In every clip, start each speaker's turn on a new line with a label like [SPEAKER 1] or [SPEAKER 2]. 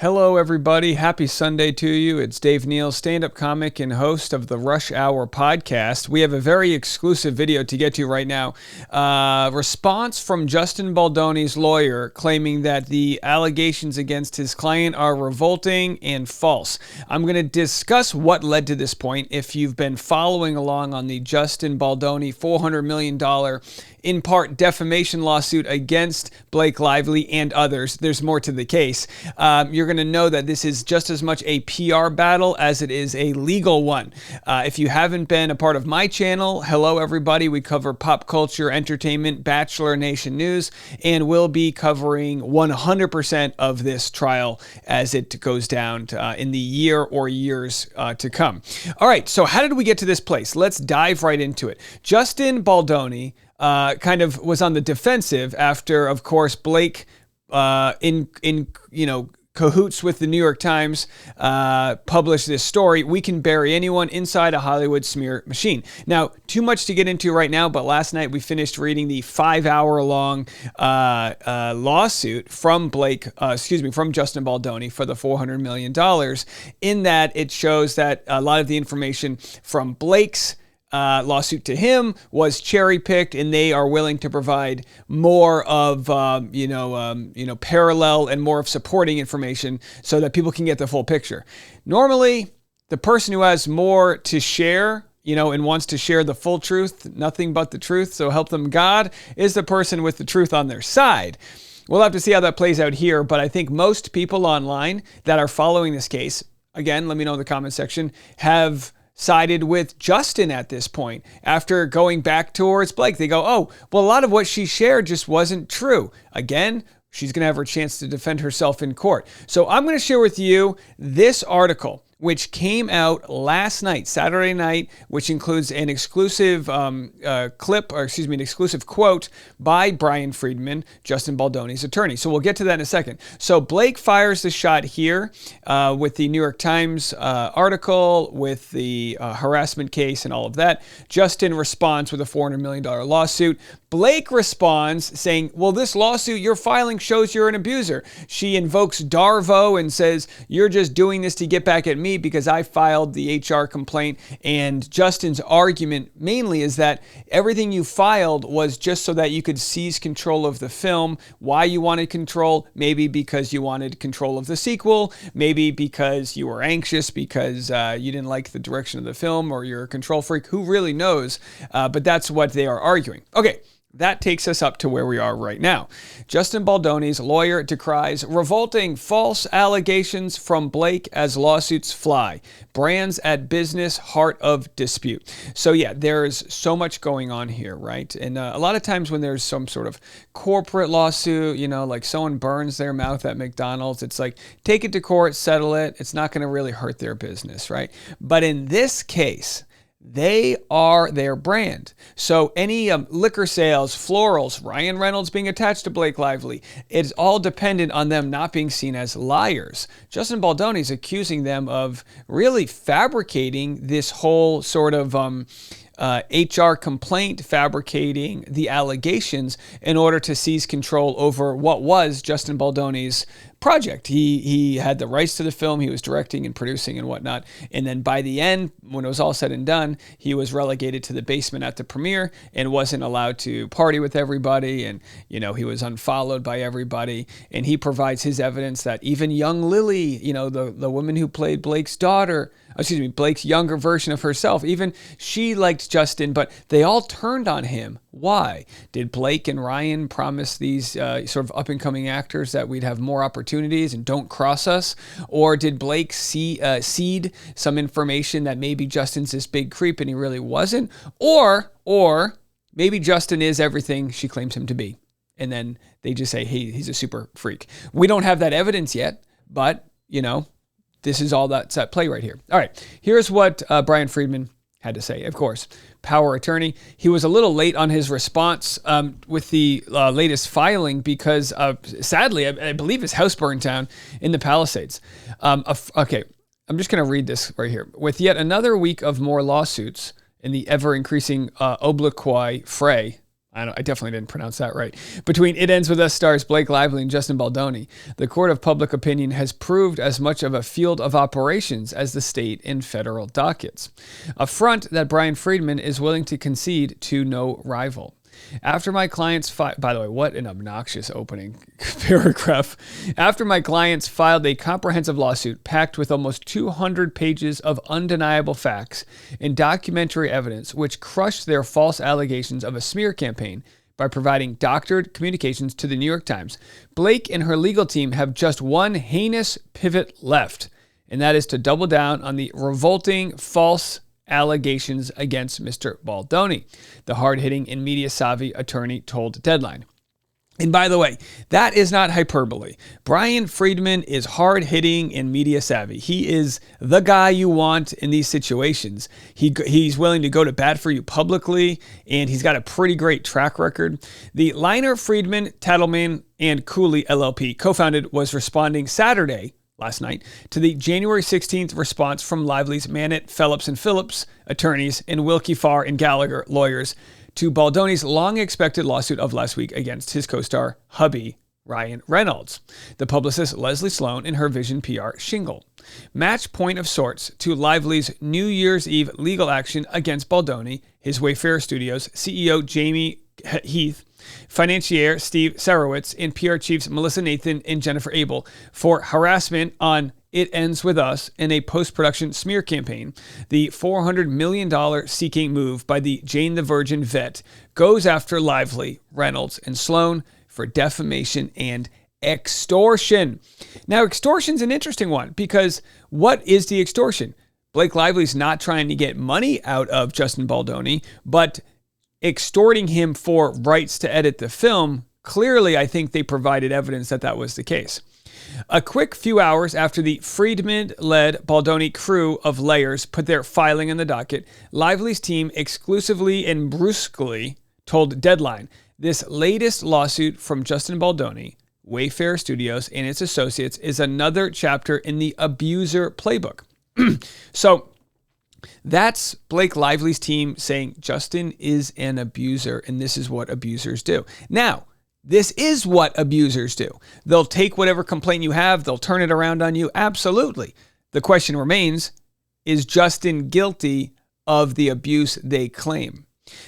[SPEAKER 1] Hello, everybody. Happy Sunday to you. It's Dave Neal, stand-up comic and host of the Rush Hour podcast. We have a very exclusive video to get to right now. Response from Justin Baldoni's lawyer claiming that the allegations against his client are revolting and false. I'm going to discuss what led to this point. If you've been following along on the Justin Baldoni $400 million in part defamation lawsuit against Blake Lively and others, there's more to the case. You're going to know that this is just as much a PR battle as it is a legal one. If you haven't been a part of my channel, hello everybody. We cover pop culture, entertainment, Bachelor Nation news, and we'll be covering 100% of this trial as it goes down in the year or years to come. All right, so how did we get to this place? Let's dive right into it. Justin Baldoni kind of was on the defensive after, of course, Blake in cahoots with the New York Times published this story. We can bury anyone inside a Hollywood smear machine. Now, too much to get into right now, but last night we finished reading the 5-hour-long lawsuit from from Justin Baldoni for the $400 million. In that, it shows that a lot of the information from Blake's lawsuit to him was cherry-picked, and they are willing to provide more of parallel and more of supporting information so that people can get the full picture. Normally, the person who has more to share, and wants to share the full truth, nothing but the truth, so help them God, is the person with the truth on their side. We'll have to see how that plays out here, but I think most people online that are following this case, again, let me know in the comment section, have sided with Justin at this point. After going back towards Blake, they go, oh, well, a lot of what she shared just wasn't true. Again, she's going to have her chance to defend herself in court. So I'm going to share with you this article, which came out last night, Saturday night, which includes an exclusive an exclusive quote by Brian Friedman, Justin Baldoni's attorney. So we'll get to that in a second. So Blake fires the shot here with the New York Times article, with the harassment case and all of that. Justin responds with a $400 million lawsuit. Blake responds saying, well, this lawsuit you're filing shows you're an abuser. She invokes Darvo and says, you're just doing this to get back at me because I filed the HR complaint. And Justin's argument mainly is that everything you filed was just so that you could seize control of the film. Why you wanted control? Maybe because you wanted control of the sequel. Maybe because you were anxious because you didn't like the direction of the film, or you're a control freak. Who really knows? But that's what they are arguing. Okay. That takes us up to where we are right now. Justin Baldoni's lawyer decries revolting false allegations from Blake as lawsuits fly. Brands at business, heart of dispute. So yeah, there's so much going on here, right? And a lot of times when there's some sort of corporate lawsuit, like someone burns their mouth at McDonald's, it's like, take it to court, settle it. It's not going to really hurt their business, right? But in this case, they are their brand. So any liquor sales, florals, Ryan Reynolds being attached to Blake Lively, it's all dependent on them not being seen as liars. Justin Baldoni is accusing them of really fabricating this whole sort of HR complaint, fabricating the allegations in order to seize control over what was Justin Baldoni's project. He had the rights to the film. He was directing and producing and whatnot. And then by the end, when it was all said and done, he was relegated to the basement at the premiere and wasn't allowed to party with everybody. And, he was unfollowed by everybody. And he provides his evidence that even young Lily, the woman who played Blake's younger version of herself, even she liked Justin, but they all turned on him. Why? Did Blake and Ryan promise these sort of up-and-coming actors that we'd have more opportunities and don't cross us? Or did Blake seed some information that maybe Justin's this big creep and he really wasn't? Or maybe Justin is everything she claims him to be. And then they just say, hey, he's a super freak. We don't have that evidence yet, but, this is all that's at play right here. All right, here's what Brian Friedman had to say. Of course, power attorney. He was a little late on his response with the latest filing because, sadly, I believe his house burned down in the Palisades. Okay, I'm just going to read this right here. With yet another week of more lawsuits in the ever-increasing obloquy fray, I definitely didn't pronounce that right. Between It Ends With Us stars Blake Lively and Justin Baldoni, the court of public opinion has proved as much of a field of operations as the state and federal dockets. A front that Brian Friedman is willing to concede to no rival. After my clients by the way, what an obnoxious opening paragraph. After my clients filed a comprehensive lawsuit packed with almost 200 pages of undeniable facts and documentary evidence which crushed their false allegations of a smear campaign by providing doctored communications to the New York Times, Blake and her legal team have just one heinous pivot left, and that is to double down on the revolting false allegations against Mr. Baldoni, the hard-hitting and media-savvy attorney told Deadline. And by the way, that is not hyperbole. Brian Friedman is hard-hitting and media-savvy. He is the guy you want in these situations. He's willing to go to bat for you publicly, and he's got a pretty great track record. The Liner, Friedman, Tattleman, and Cooley LLP co-founded was responding Saturday, last night, to the January 16th response from Lively's Mannett, Phillips & Phillips attorneys and Wilkie Farr and Gallagher lawyers to Baldoni's long-expected lawsuit of last week against his co-star, hubby, Ryan Reynolds, the publicist Leslie Sloan and her Vision PR shingle. Match point of sorts to Lively's New Year's Eve legal action against Baldoni, his Wayfarer Studios CEO Jamie Heath, financier Steve Sarowitz, and PR chiefs Melissa Nathan and Jennifer Abel for harassment on It Ends With Us in a post-production smear campaign. The $400 million seeking move by the Jane the Virgin vet goes after Lively, Reynolds, and Sloan for defamation and extortion. Now, extortion's an interesting one because what is the extortion? Blake Lively's not trying to get money out of Justin Baldoni, but extorting him for rights to edit the film. Clearly, I think they provided evidence that that was the case. A quick few hours after the Friedman-led Baldoni crew of layers put their filing in the docket, Lively's team exclusively and brusquely told Deadline, this latest lawsuit from Justin Baldoni, Wayfarer Studios, and its associates is another chapter in the abuser playbook. So, that's Blake Lively's team saying Justin is an abuser and this is what abusers do. Now, this is what abusers do. They'll take whatever complaint you have, they'll turn it around on you. Absolutely. The question remains, is Justin guilty of the abuse they claim?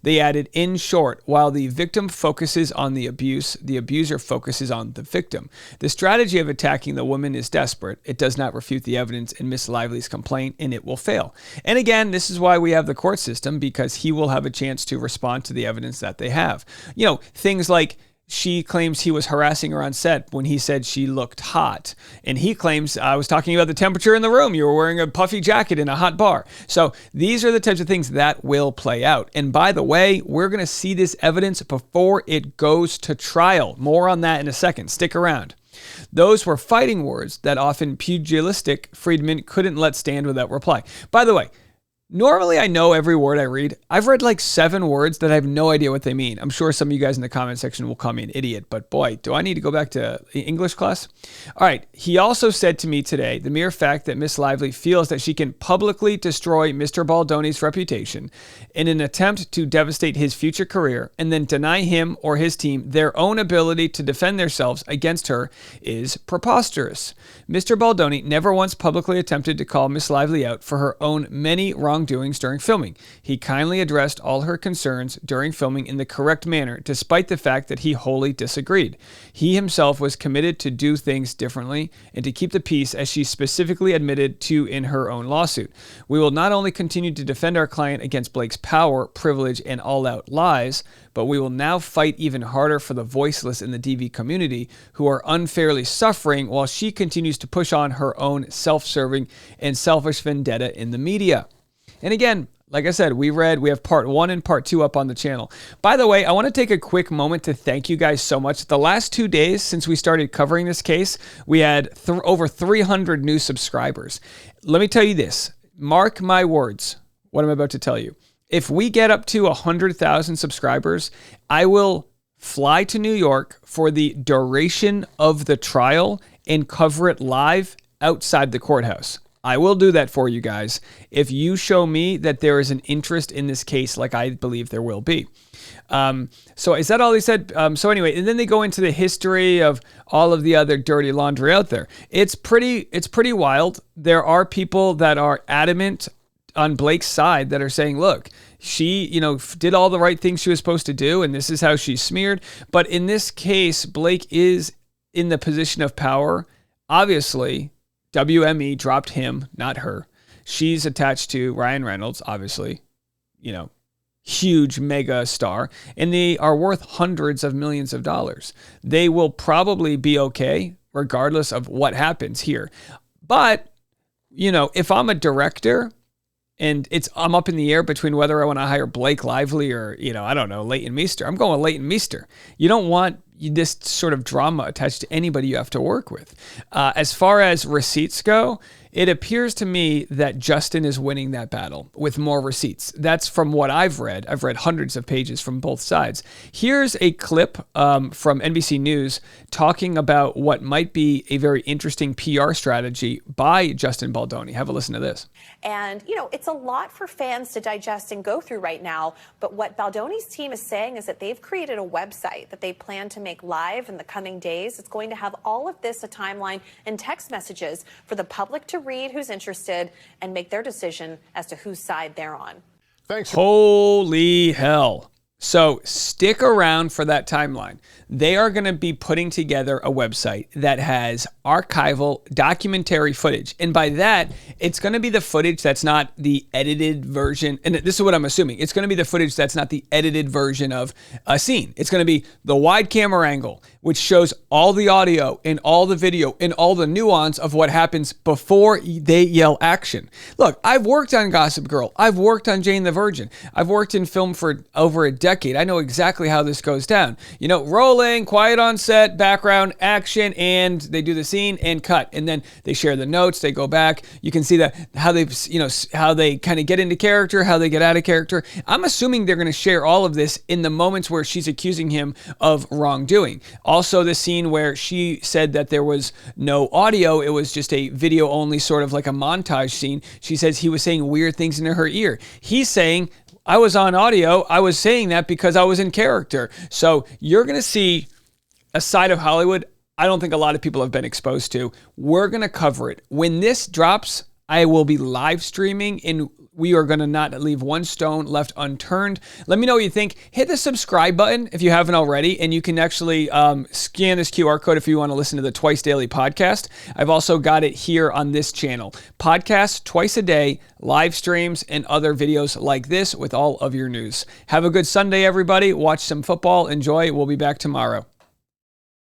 [SPEAKER 1] They added, in short, while the victim focuses on the abuse, the abuser focuses on the victim. The strategy of attacking the woman is desperate. It does not refute the evidence in Miss Lively's complaint, and it will fail. And again, this is why we have the court system, because he will have a chance to respond to the evidence that they have. You know, things like she claims he was harassing her on set when he said she looked hot. And he claims, I was talking about the temperature in the room. You were wearing a puffy jacket in a hot bar. So these are the types of things that will play out. And by the way, we're going to see this evidence before it goes to trial. More on that in a second. Stick around. Those were fighting words that often pugilistic Friedman couldn't let stand without reply. By the way, normally I know every word I read. I've read like 7 words that I have no idea what they mean. I'm sure some of you guys in the comment section will call me an idiot, but boy, do I need to go back to English class? All right. He also said to me today, the mere fact that Miss Lively feels that she can publicly destroy Mr. Baldoni's reputation in an attempt to devastate his future career and then deny him or his team their own ability to defend themselves against her is preposterous. Mr. Baldoni never once publicly attempted to call Miss Lively out for her own many wrongdoings during filming. He kindly addressed all her concerns during filming in the correct manner, despite the fact that he wholly disagreed. He himself was committed to do things differently and to keep the peace, as she specifically admitted to in her own lawsuit. We will not only continue to defend our client against Blake's power, privilege, and all-out lies, but we will now fight even harder for the voiceless in the DV community who are unfairly suffering while she continues to push on her own self-serving and selfish vendetta in the media. And again, like I said, we have part 1 and part 2 up on the channel. By the way, I want to take a quick moment to thank you guys so much. The last 2 days since we started covering this case, we had over 300 new subscribers. Let me tell you this. Mark my words, what I'm about to tell you. If we get up to 100,000 subscribers, I will fly to New York for the duration of the trial and cover it live outside the courthouse. I will do that for you guys if you show me that there is an interest in this case like I believe there will be. So is that all he said? So anyway, and then they go into the history of all of the other dirty laundry out there. It's pretty wild. There are people that are adamant on Blake's side that are saying, look, she, did all the right things she was supposed to do, and this is how she's smeared. But in this case, Blake is in the position of power. Obviously, WME dropped him, not her. She's attached to Ryan Reynolds, obviously, huge mega star, and they are worth hundreds of millions of dollars. They will probably be okay, regardless of what happens here. But, if I'm a director and I'm up in the air between whether I want to hire Blake Lively or, I don't know, Leighton Meester, I'm going Leighton Meester. You don't want this sort of drama attached to anybody you have to work with. As far as receipts go, it appears to me that Justin is winning that battle with more receipts. That's from what I've read. I've read hundreds of pages from both sides. Here's a clip from NBC News talking about what might be a very interesting PR strategy by Justin Baldoni. Have a listen to this.
[SPEAKER 2] And, it's a lot for fans to digest and go through right now. But what Baldoni's team is saying is that they've created a website that they plan to make live in the coming days. It's going to have all of this, a timeline and text messages for the public to read who's interested and make their decision as to whose side they're on.
[SPEAKER 3] Thanks.
[SPEAKER 1] Holy hell. So stick around for that timeline. They are going to be putting together a website that has archival documentary footage. And by that, it's going to be the footage that's not the edited version. And this is what I'm assuming. It's going to be the footage that's not the edited version of a scene. It's going to be the wide camera angle, which shows all the audio and all the video and all the nuance of what happens before they yell action. Look, I've worked on Gossip Girl. I've worked on Jane the Virgin. I've worked in film for over a decade. I know exactly how this goes down. Rolling, quiet on set, background, action, and they do the scene and cut. And then they share the notes, they go back. You can see that how they kind of get into character, how they get out of character. I'm assuming they're going to share all of this in the moments where she's accusing him of wrongdoing. Also, the scene where she said that there was no audio, it was just a video only, sort of like a montage scene. She says he was saying weird things into her ear. He's saying, I was on audio. I was saying that because I was in character. So you're going to see a side of Hollywood I don't think a lot of people have been exposed to. We're going to cover it. When this drops, I will be live streaming, and we are going to not leave one stone left unturned. Let me know what you think. Hit the subscribe button if you haven't already, and you can actually scan this QR code if you want to listen to the Twice Daily podcast. I've also got it here on this channel. Podcasts twice a day, live streams, and other videos like this with all of your news. Have a good Sunday, everybody. Watch some football. Enjoy. We'll be back tomorrow.